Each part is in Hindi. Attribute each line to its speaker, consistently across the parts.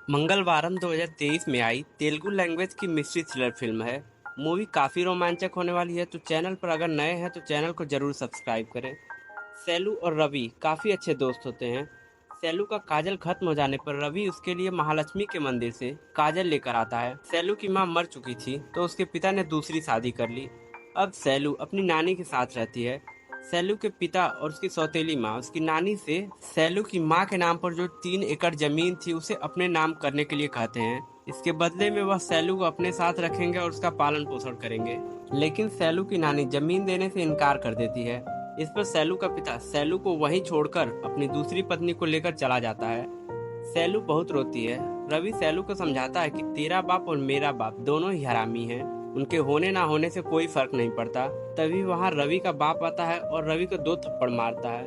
Speaker 1: मंगलवारम 2023 में आई तेलुगु लैंग्वेज की मिस्ट्री थ्रिलर फिल्म है। मूवी काफी रोमांचक होने वाली है, तो चैनल पर अगर नए हैं तो चैनल को जरूर सब्सक्राइब करें। सैलू और रवि काफी अच्छे दोस्त होते हैं। सैलू का काजल खत्म हो जाने पर रवि उसके लिए महालक्ष्मी के मंदिर से काजल लेकर आता है। सैलू की मां मर चुकी थी तो उसके पिता ने दूसरी शादी कर ली। अब सैलू अपनी नानी के साथ रहती है। सैलू के पिता और उसकी सौतेली माँ उसकी नानी से सैलू की माँ के नाम पर जो 3 एकड़ जमीन थी उसे अपने नाम करने के लिए कहते हैं। इसके बदले में वह सैलू को अपने साथ रखेंगे और उसका पालन पोषण करेंगे। लेकिन सैलू की नानी जमीन देने से इनकार कर देती है। इस पर सैलू का पिता सैलू को वहीं छोड़कर अपनी दूसरी पत्नी को लेकर चला जाता है। सैलू बहुत रोती है। रवि सैलू को समझाता है कि तेरा बाप और मेरा बाप दोनों ही हरामी हैं। उनके होने ना होने से कोई फर्क नहीं पड़ता। तभी वहाँ रवि का बाप आता है और रवि को 2 थप्पड़ मारता है।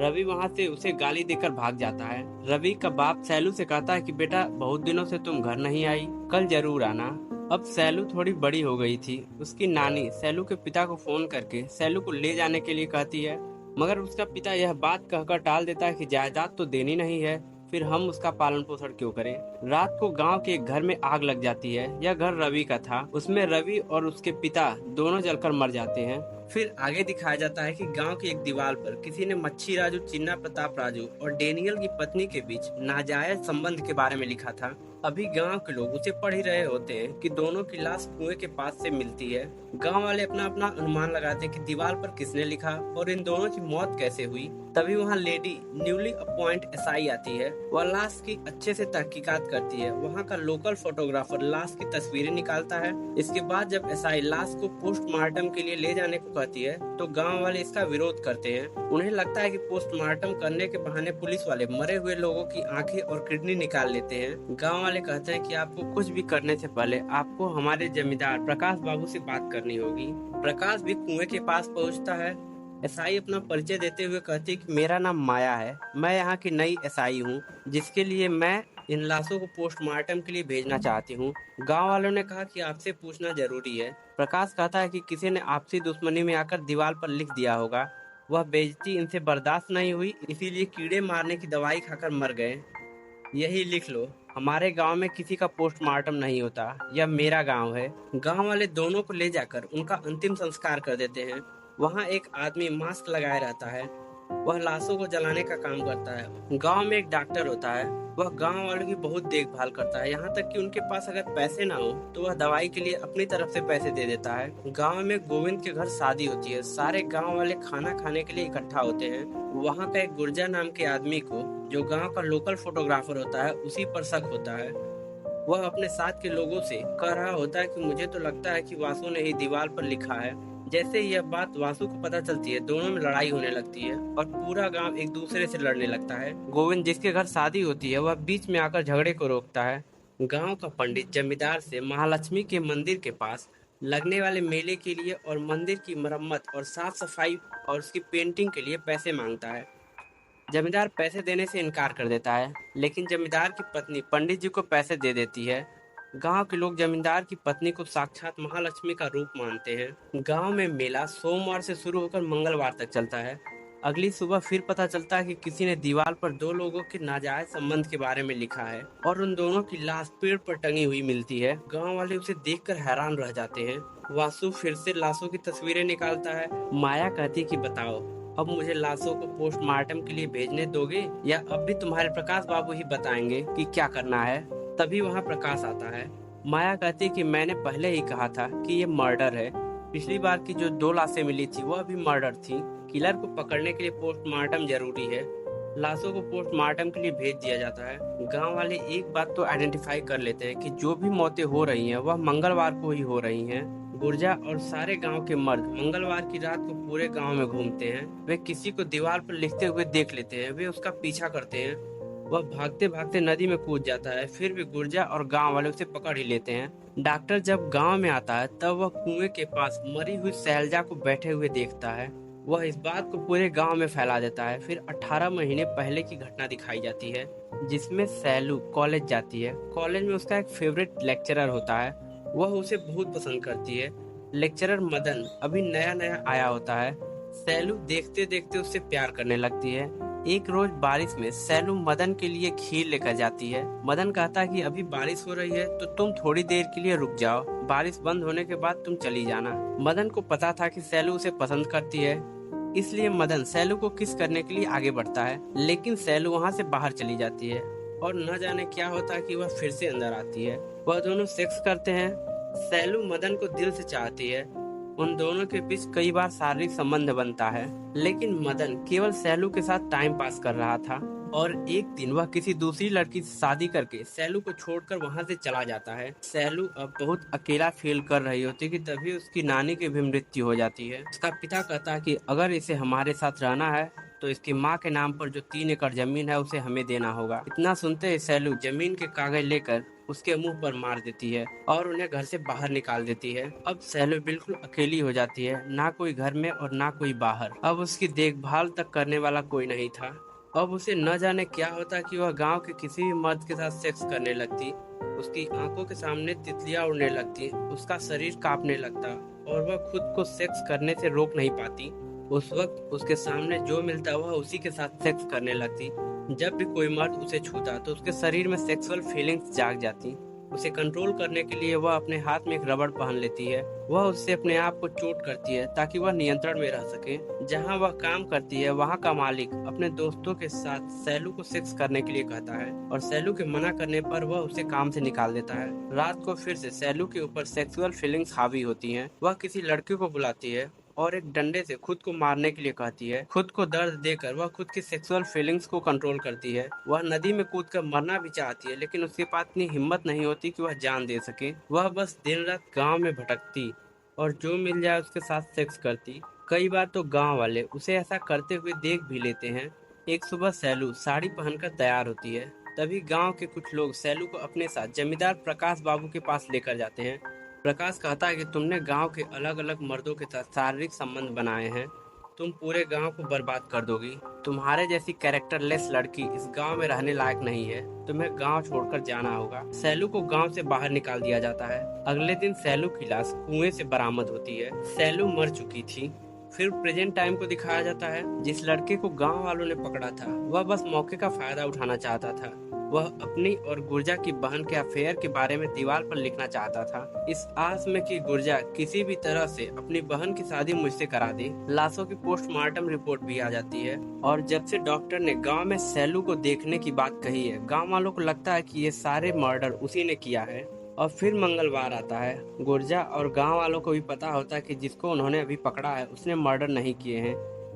Speaker 1: रवि वहाँ से उसे गाली देकर भाग जाता है। रवि का बाप सैलू से कहता है कि बेटा बहुत दिनों से तुम घर नहीं आई, कल जरूर आना। अब सैलू थोड़ी बड़ी हो गई थी। उसकी नानी सैलू के पिता को फोन करके सैलू को ले जाने के लिए कहती है, मगर उसका पिता यह बात कहकर टाल देता है कि जायदाद तो देनी नहीं है, फिर हम उसका पालन पोषण क्यों करें। रात को गांव के एक घर में आग लग जाती है। यह घर रवि का था। उसमें रवि और उसके पिता दोनों जलकर मर जाते हैं। फिर आगे दिखाया जाता है कि गांव की एक दीवार पर किसी ने मच्छी राजू, चिन्ना प्रताप राजू और डेनियल की पत्नी के बीच नाजायज संबंध के बारे में लिखा था। अभी गांव के लोग उसे पढ़ ही रहे होते हैं कि दोनों की लाश कुएं के पास से मिलती है। गांव वाले अपना अपना अनुमान लगाते हैं कि दीवार पर किसने लिखा और इन दोनों की मौत कैसे हुई। तभी वहाँ लेडी न्यूली अपॉइंट एसआई आती है। वह लाश की अच्छे से तहकीकात करती है। वहाँ का लोकल फोटोग्राफर लाश की तस्वीरें निकालता है। इसके बाद जब एसआई लाश को पोस्टमार्टम के लिए ले जाने को कहती है तो गांव वाले इसका विरोध करते हैं। उन्हें लगता है कि पोस्टमार्टम करने के बहाने पुलिस वाले मरे हुए लोगों की आंखें और किडनी निकाल लेते हैं। गांव वाले कहते हैं कि आपको कुछ भी करने से पहले आपको हमारे जमींदार प्रकाश बाबू से बात करनी होगी। प्रकाश भी कुएं के पास पहुंचता है। एसआई अपना परिचय देते हुए कहती है कि मेरा नाम माया है, मैं यहाँ की नई एसआई हूँ, जिसके लिए मैं इन लाशों को पोस्टमार्टम के लिए भेजना चाहती हूँ। गांव वालों ने कहा कि आपसे पूछना जरूरी है। प्रकाश कहता है कि किसी ने आपसी दुश्मनी में आकर दीवार पर लिख दिया होगा। वह बेइज्जती इनसे बर्दाश्त नहीं हुई, इसीलिए कीड़े मारने की दवाई खाकर मर गए। यही लिख लो, हमारे गांव में किसी का पोस्टमार्टम नहीं होता, यह मेरा गांव है। गांव वाले दोनों को ले जाकर उनका अंतिम संस्कार कर देते हैं। वहाँ एक आदमी मास्क लगाए रहता है। वह लाशों को जलाने का काम करता है। गांव में एक डॉक्टर होता है। वह गांव वालों की बहुत देखभाल करता है, यहाँ तक कि उनके पास अगर पैसे ना हो तो वह दवाई के लिए अपनी तरफ से पैसे दे देता है। गांव में गोविंद के घर शादी होती है। सारे गांव वाले खाना खाने के लिए इकट्ठा होते हैं। वहाँ का एक गुर्जा नाम के आदमी को, जो गांव का लोकल फोटोग्राफर होता है, उसी पर शक होता है। वह अपने साथ के लोगों से कह रहा होता है कि मुझे तो लगता है कि वासु ने ही दीवार पर लिखा है। जैसे ही यह बात वासु को पता चलती है, दोनों में लड़ाई होने लगती है और पूरा गांव एक दूसरे से लड़ने लगता है। गोविंद, जिसके घर शादी होती है, वह बीच में आकर झगड़े को रोकता है। गांव का पंडित जमींदार से महालक्ष्मी के मंदिर के पास लगने वाले मेले के लिए और मंदिर की मरम्मत और साफ सफाई और उसकी पेंटिंग के लिए पैसे मांगता है। जमींदार पैसे देने से इनकार कर देता है, लेकिन जमींदार की पत्नी पंडित जी को पैसे दे देती है। गांव के लोग जमींदार की पत्नी को साक्षात महालक्ष्मी का रूप मानते हैं। गांव में मेला सोमवार से शुरू होकर मंगलवार तक चलता है। अगली सुबह फिर पता चलता है कि किसी ने दीवार पर 2 लोगों के नाजायज संबंध के बारे में लिखा है और उन दोनों की लाश पेड़ पर टंगी हुई मिलती है। गांव वाले उसे देखकर हैरान रह जाते हैं। वासु फिर से लाशों की तस्वीरें निकालता है। माया कहती कि बताओ, अब मुझे लाशों को पोस्टमार्टम के लिए भेजने दोगे या अब भी तुम्हारे प्रकाश बाबू ही बताएंगे कि क्या करना है। तभी वहाँ प्रकाश आता है। माया कहती है कि मैंने पहले ही कहा था कि ये मर्डर है। पिछली बार की जो 2 लाशें मिली थी वह भी मर्डर थी। किलर को पकड़ने के लिए पोस्टमार्टम जरूरी है। लाशों को पोस्टमार्टम के लिए भेज दिया जाता है। गांव वाले एक बात तो आइडेंटिफाई कर लेते हैं कि जो भी मौतें हो रही हैं वह मंगलवार को ही हो रही हैं। गुर्जा और सारे गांव के मर्द मंगलवार की रात को पूरे गांव में घूमते हैं। वे किसी को दीवार पर लिखते हुए देख लेते हैं। वे उसका पीछा करते हैं। वह भागते भागते नदी में कूद जाता है। फिर भी गुर्जा और गांव वाले उसे पकड़ ही लेते हैं। डॉक्टर जब गांव में आता है तब वह कुएं के पास मरी हुई शैलजा को बैठे हुए देखता है। वह इस बात को पूरे गांव में फैला देता है। फिर 18 महीने पहले की घटना दिखाई जाती है, जिसमें सैलू कॉलेज जाती है। कॉलेज में उसका एक फेवरेट लेक्चरर होता है। वह उसे बहुत पसंद करती है। लेक्चरर मदन अभी नया नया आया होता है। सैलू देखते देखते उससे प्यार करने लगती है। एक रोज बारिश में सैलू मदन के लिए खीर लेकर जाती है। मदन कहता है कि अभी बारिश हो रही है तो तुम थोड़ी देर के लिए रुक जाओ, बारिश बंद होने के बाद तुम चली जाना। मदन को पता था कि सैलू उसे पसंद करती है, इसलिए मदन सैलू को किस करने के लिए आगे बढ़ता है, लेकिन सैलू वहाँ से बाहर चली जाती है और न जाने क्या होता है कि वह फिर से अंदर आती है। वह दोनों सेक्स करते हैं। सैलू मदन को दिल से चाहती है। उन दोनों के बीच कई बार शारीरिक संबंध बनता है, लेकिन मदन केवल सैलू के साथ टाइम पास कर रहा था और एक दिन वह किसी दूसरी लड़की से शादी करके सैलू को छोड़कर वहां से चला जाता है। सैलू अब बहुत अकेला फील कर रही होती कि तभी उसकी नानी की भी मृत्यु हो जाती है। उसका पिता कहता है कि अगर इसे हमारे साथ रहना है तो इसकी माँ के नाम पर जो 3 एकड़ जमीन है उसे हमें देना होगा। इतना सुनते ही सैलू जमीन के कागज लेकर उसके मुंह पर मार देती है और उन्हें घर से बाहर निकाल देती है। अब सैलू बिल्कुल अकेली हो जाती है, ना कोई घर में और ना कोई बाहर। अब उसकी देखभाल तक करने वाला कोई नहीं था। अब उसे न जाने क्या होता कि वह गांव के किसी भी मर्द के साथ सेक्स करने लगती। उसकी आंखों के सामने तितलियां उड़ने लगती, उसका शरीर कांपने लगता और वह खुद को सेक्स करने से रोक नहीं पाती। उस वक्त उसके सामने जो मिलता वह उसी के साथ सेक्स करने लगती। जब भी कोई मर्द उसे छूता तो उसके शरीर में सेक्सुअल फीलिंग्स जाग जाती। उसे कंट्रोल करने के लिए वह अपने हाथ में एक रबड़ पहन लेती है। वह उससे अपने आप को चोट करती है ताकि वह नियंत्रण में रह सके। जहां वह काम करती है वहां का मालिक अपने दोस्तों के साथ सैलू को सेक्स करने के लिए कहता है और सैलू के मना करने पर वह उसे काम से निकाल देता है। रात को फिर से सैलू के ऊपर सेक्सुअल फीलिंग्स हावी होती हैं। वह किसी लड़की को बुलाती है और एक डंडे से खुद को मारने के लिए कहती है। खुद को दर्द देकर वह खुद की सेक्सुअल फीलिंग्स को कंट्रोल करती है। वह नदी में कूदकर मरना भी चाहती है, लेकिन उसके पास इतनी हिम्मत नहीं होती कि वह जान दे सके। वह बस दिन रात गांव में भटकती और जो मिल जाए उसके साथ सेक्स करती। कई बार तो गांव वाले उसे ऐसा करते हुए देख भी लेते हैं। एक सुबह सैलू साड़ी पहनकर तैयार होती है। तभी गांव के कुछ लोग सैलू को अपने साथ जमींदार प्रकाश बाबू के पास लेकर जाते हैं। प्रकाश कहता है कि तुमने गांव के अलग अलग मर्दों के साथ शारीरिक संबंध बनाए हैं, तुम पूरे गांव को बर्बाद कर दोगी। तुम्हारे जैसी कैरेक्टरलेस लड़की इस गांव में रहने लायक नहीं है, तुम्हें गांव छोड़कर जाना होगा। सैलू को गांव से बाहर निकाल दिया जाता है। अगले दिन सैलू की लाश कुएं से बरामद होती है। सैलू मर चुकी थी। फिर प्रेजेंट टाइम को दिखाया जाता है। जिस लड़के को गांव वालों ने पकड़ा था वह बस मौके का फायदा उठाना चाहता था। वह अपनी और गुर्जा की बहन के अफेयर के बारे में दीवार पर लिखना चाहता था, इस आस में कि गुर्जा किसी भी तरह से अपनी बहन की शादी मुझसे करा दे। लाशों की पोस्टमार्टम रिपोर्ट भी आ जाती है और जब से डॉक्टर ने गांव में सैलू को देखने की बात कही है, गांव वालों को लगता है कि ये सारे मर्डर उसी ने किया है। और फिर मंगलवार आता है। गुर्जा और गांव वालों को भी पता होता है कि जिसको उन्होंने अभी पकड़ा है उसने मर्डर नहीं किए हैं,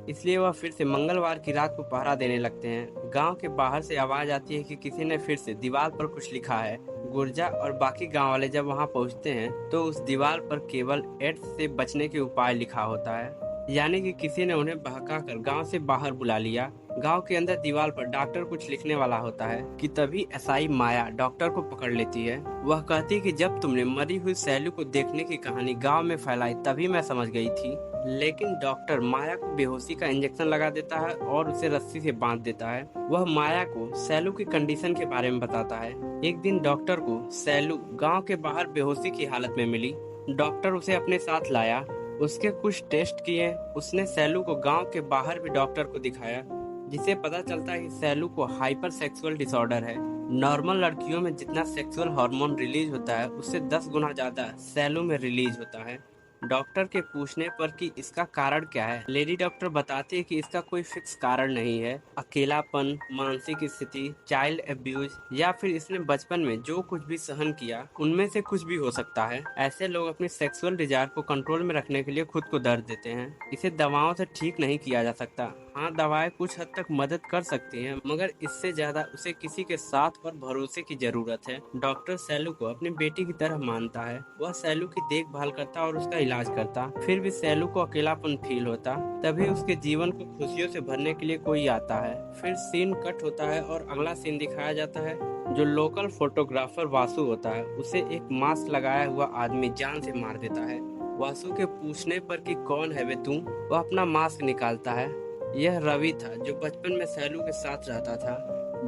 Speaker 1: इसलिए वह फिर से मंगलवार की रात को पहरा देने लगते हैं। गांव के बाहर से आवाज आती है कि किसी ने फिर से दीवार पर कुछ लिखा है। गुर्जा और बाकी गांव वाले जब वहां पहुंचते हैं तो उस दीवार पर केवल एड्स से बचने के उपाय लिखा होता है, यानी कि किसी ने उन्हें बहकाकर गांव से बाहर बुला लिया। गांव के अंदर दीवार पर डॉक्टर कुछ लिखने वाला होता है कि तभी एसआई माया डॉक्टर को पकड़ लेती है। वह कहती है कि जब तुमने मरी हुई सैलू को देखने की कहानी गांव में फैलाई तभी मैं समझ गई थी। लेकिन डॉक्टर माया को बेहोशी का इंजेक्शन लगा देता है और उसे रस्सी से बांध देता है। वह माया को सैलू की कंडीशन के बारे में बताता है। एक दिन डॉक्टर को सैलू गांव के बाहर बेहोशी की हालत में मिली। डॉक्टर उसे अपने साथ लाया, उसके कुछ टेस्ट किए। उसने सैलू को गांव के बाहर भी डॉक्टर को दिखाया, जिसे पता चलता है कि सैलू को हाइपर सेक्सुअल डिसऑर्डर है। नॉर्मल लड़कियों में जितना सेक्सुअल हार्मोन रिलीज होता है उससे 10 गुना ज्यादा सैलू में रिलीज होता है। डॉक्टर के पूछने पर कि इसका कारण क्या है, लेडी डॉक्टर बताती है कि इसका कोई फिक्स कारण नहीं है। अकेलापन, मानसिक स्थिति, चाइल्ड अब्यूज या फिर इसने बचपन में जो कुछ भी सहन किया उनमें से कुछ भी हो सकता है। ऐसे लोग अपनी सेक्सुअल डिजायर को कंट्रोल में रखने के लिए खुद को दर्द देते हैं। इसे दवाओं से ठीक नहीं किया जा सकता। हाँ, दवाएं कुछ हद तक मदद कर सकती हैं, मगर इससे ज्यादा उसे किसी के साथ और भरोसे की जरूरत है। डॉक्टर सैलू को अपनी बेटी की तरह मानता है। वह सैलू की देखभाल करता और उसका इलाज करता। फिर भी सैलू को अकेलापन फील होता। तभी उसके जीवन को खुशियों से भरने के लिए कोई आता है। फिर सीन कट होता है और अगला सीन दिखाया जाता है। जो लोकल फोटोग्राफर वासु होता है उसे एक मास्क लगाया हुआ आदमी जान से मार देता है। वासु के पूछने पर कि कौन है वे तुम, वह अपना मास्क निकालता है। यह रवि था जो बचपन में सैलू के साथ रहता था।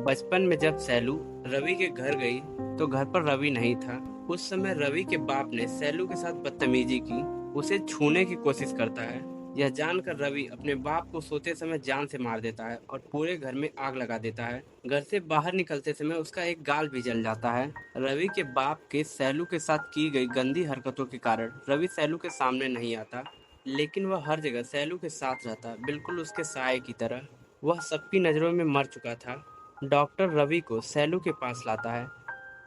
Speaker 1: बचपन में जब सैलू रवि के घर गई तो घर पर रवि नहीं था। उस समय रवि के बाप ने सैलू के साथ बदतमीजी की, उसे छूने की कोशिश करता है। यह जानकर रवि अपने बाप को सोते समय जान से मार देता है और पूरे घर में आग लगा देता है। घर से बाहर निकलते समय उसका एक गाल भी जल जाता है। रवि के बाप के सैलू के साथ की गई गंदी हरकतों के कारण रवि सैलू के सामने नहीं आता, लेकिन वह हर जगह सैलू के साथ रहता, बिल्कुल उसके साये की तरह। वह सबकी नज़रों में मर चुका था। डॉक्टर रवि को सैलू के पास लाता है।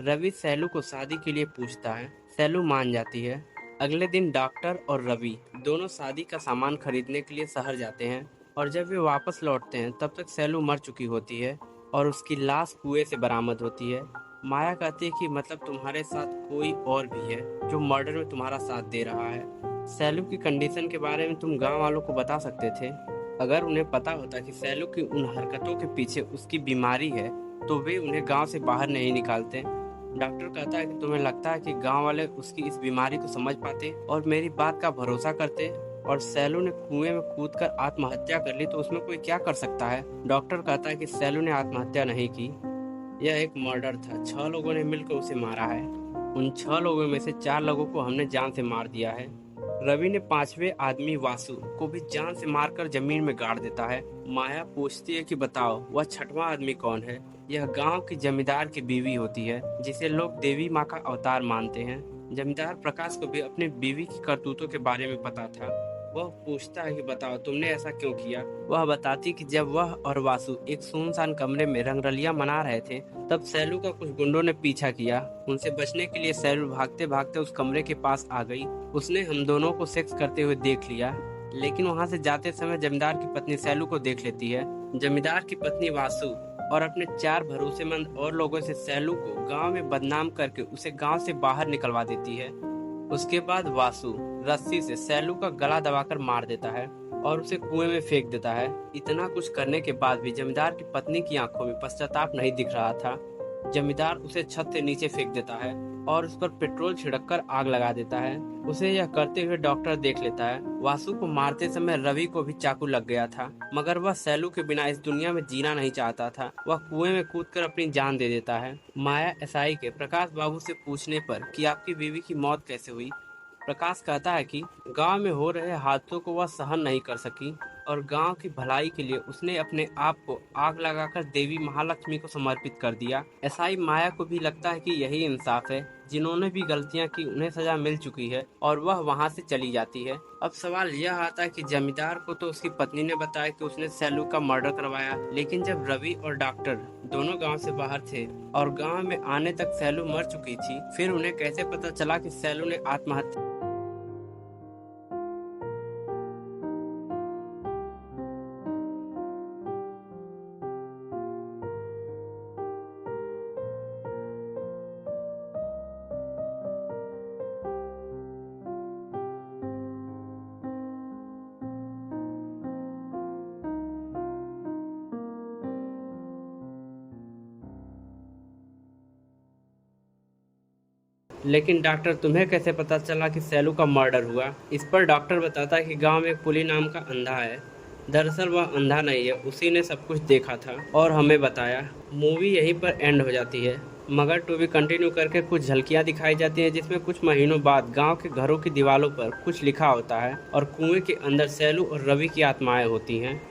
Speaker 1: रवि सैलू को शादी के लिए पूछता है। सैलू मान जाती है। अगले दिन डॉक्टर और रवि दोनों शादी का सामान खरीदने के लिए शहर जाते हैं और जब वे वापस लौटते हैं तब तक सैलू मर चुकी होती है और उसकी लाश कुएं से बरामद होती है। माया कहती है कि मतलब तुम्हारे साथ कोई और भी है जो मर्डर में तुम्हारा साथ दे रहा है। सैलू की कंडीशन के बारे में तुम गांव वालों को बता सकते थे। अगर उन्हें पता होता कि सैलू की उन हरकतों के पीछे उसकी बीमारी है तो वे उन्हें गांव से बाहर नहीं निकालते। डॉक्टर कहता है कि तुम्हें लगता है कि गांव वाले उसकी इस बीमारी को समझ पाते और मेरी बात का भरोसा करते, और सैलू ने कुएं में कूदकर आत्महत्या कर ली तो उसमें कोई क्या कर सकता है। डॉक्टर कहता है कि सैलू ने आत्महत्या नहीं की, यह एक मर्डर था। 6 लोगों ने मिलकर उसे मारा है। उन 6 लोगों में से 4 लोगों को हमने जान से मार दिया है। रवि ने 5वें आदमी वासु को भी जान से मारकर जमीन में गाड़ देता है। माया पूछती है कि बताओ वह 6वां आदमी कौन है। यह गांव की जमींदार की बीवी होती है जिसे लोग देवी माँ का अवतार मानते हैं। जमींदार प्रकाश को भी अपनी बीवी की करतूतों के बारे में पता था। वह पूछता है कि बताओ तुमने ऐसा क्यों किया। वह बताती कि जब वह और वासु एक सुनसान कमरे में रंगरलिया मना रहे थे तब सैलू का कुछ गुंडों ने पीछा किया। उनसे बचने के लिए सैलू भागते भागते उस कमरे के पास आ गई। उसने हम दोनों को सेक्स करते हुए देख लिया, लेकिन वहाँ से जाते समय जमींदार की पत्नी सैलू को देख लेती है। जमींदार की पत्नी वासु और अपने 4 भरोसेमंद और लोगों से सैलू को गांव में बदनाम करके उसे गांव से बाहर निकलवा देती है। उसके बाद वासु रस्सी से सैलू का गला दबाकर मार देता है और उसे कुएं में फेंक देता है। इतना कुछ करने के बाद भी जमींदार की पत्नी की आंखों में पश्चाताप नहीं दिख रहा था। जमींदार उसे छत से नीचे फेंक देता है और उस पर पेट्रोल छिड़ककर आग लगा देता है। उसे यह करते हुए डॉक्टर देख लेता है। वासु को मारते समय रवि को भी चाकू लग गया था, मगर वह सैलू के बिना इस दुनिया में जीना नहीं चाहता था। वह कुएं में कूदकर अपनी जान दे देता है। माया एसआई के प्रकाश बाबू से पूछने पर कि आपकी बीवी की मौत कैसे हुई, प्रकाश कहता है कि गांव में हो रहे हादसों को वह सहन नहीं कर सकी और गांव की भलाई के लिए उसने अपने आप को आग लगाकर देवी महालक्ष्मी को समर्पित कर दिया। एसआई माया को भी लगता है कि यही इंसाफ है। जिन्होंने भी गलतियां की उन्हें सजा मिल चुकी है और वह वहां से चली जाती है। अब सवाल यह आता है कि जमींदार को तो उसकी पत्नी ने बताया कि उसने सैलू का मर्डर करवाया, लेकिन जब रवि और डॉक्टर दोनों गांव से बाहर थे और गांव में आने तक सैलू मर चुकी थी, फिर उन्हें कैसे पता चला कि सैलू ने आत्महत्या। लेकिन डॉक्टर तुम्हें कैसे पता चला कि सैलू का मर्डर हुआ। इस पर डॉक्टर बताता है कि गांव में एक पुली नाम का अंधा है। दरअसल वह अंधा नहीं है, उसी ने सब कुछ देखा था और हमें बताया। मूवी यहीं पर एंड हो जाती है, मगर टू बी कंटिन्यू करके कुछ झलकियां दिखाई जाती हैं जिसमें कुछ महीनों बाद गांव के घरों की दीवारों पर कुछ लिखा होता है और कुएं के अंदर सैलू और रवि की आत्माएं होती हैं।